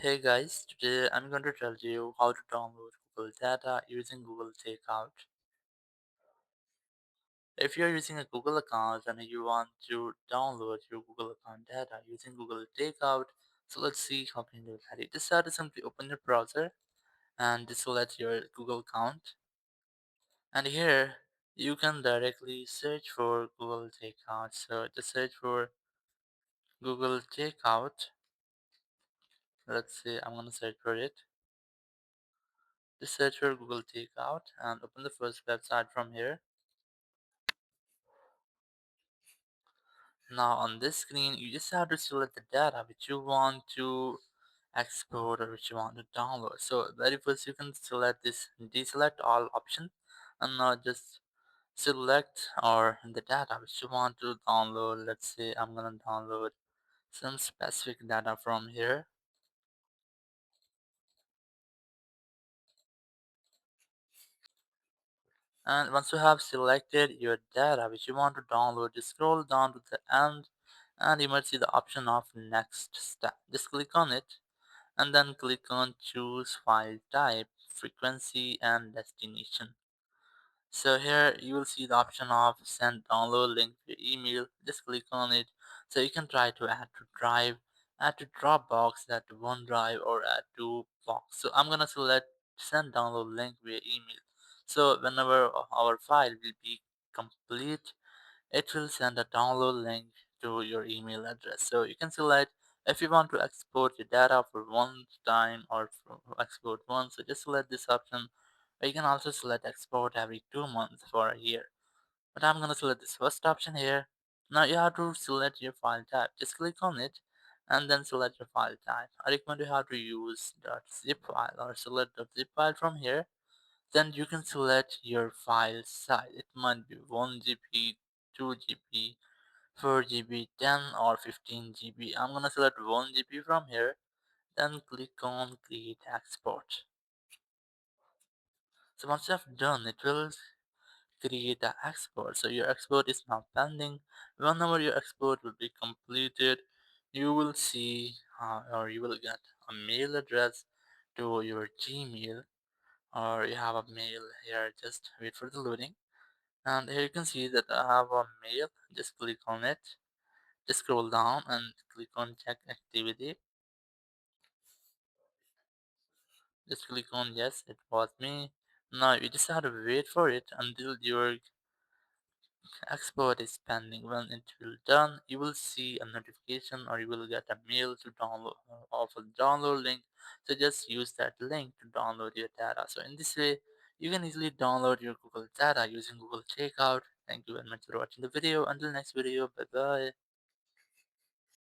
Hey guys, today I'm going to tell you how to download Google data using Google Takeout. If you're using a Google account and you want to download your Google account data using Google Takeout, so let's see how can you do that. To start, simply open your browser and select your Google account. And here you can directly search for Google Takeout. So just search for Google Takeout. Let's see, I'm gonna search for it. Just search for Google Takeout and open the first website from here. Now on this screen, you just have to select the data which you want to export or which you want to download. So very first you can select this deselect all option and now just select or the data which you want to download. Let's say I'm gonna download some specific data from here. And once you have selected your data which you want to download, just scroll down to the end and you might see the option of next step. Just click on it and then click on choose file type, frequency and destination. So here you will see the option of send download link to your email. Just click on it. So you can try to add to drive, add to Dropbox, add to OneDrive or add to Box. So I'm gonna select send download link via email. So whenever our file will be complete, it will send a download link to your email address. So you can select if you want to export your data for one time or for export once. So just select this option. Or you can also select export every 2 months for a year. But I'm gonna select this first option here. Now you have to select your file type. Just click on it and then select your file type. I recommend you have to use .zip file or select .zip file from here. Then you can select your file size. It might be 1 GB, 2 GB, 4 GB, 10 or 15 GB. I'm gonna select 1 GB from here. Then click on create export. So once you have done, it will create the export. So your export is now pending. Whenever your export will be completed, you will see or you will get a mail address to your Gmail, or you have a mail here. Just wait for the loading. And here you can see that I have a mail. Just click on it. Just scroll down and click on check activity. Just click on yes, it was me. Now you just have to wait for it until your export is pending. When it will done, you will see a notification or you will get a mail to download of a download link. So just use that link to download your data. So in this way, you can easily download your Google data using Google Takeout. Thank you very much for watching the video. Until next video, bye bye.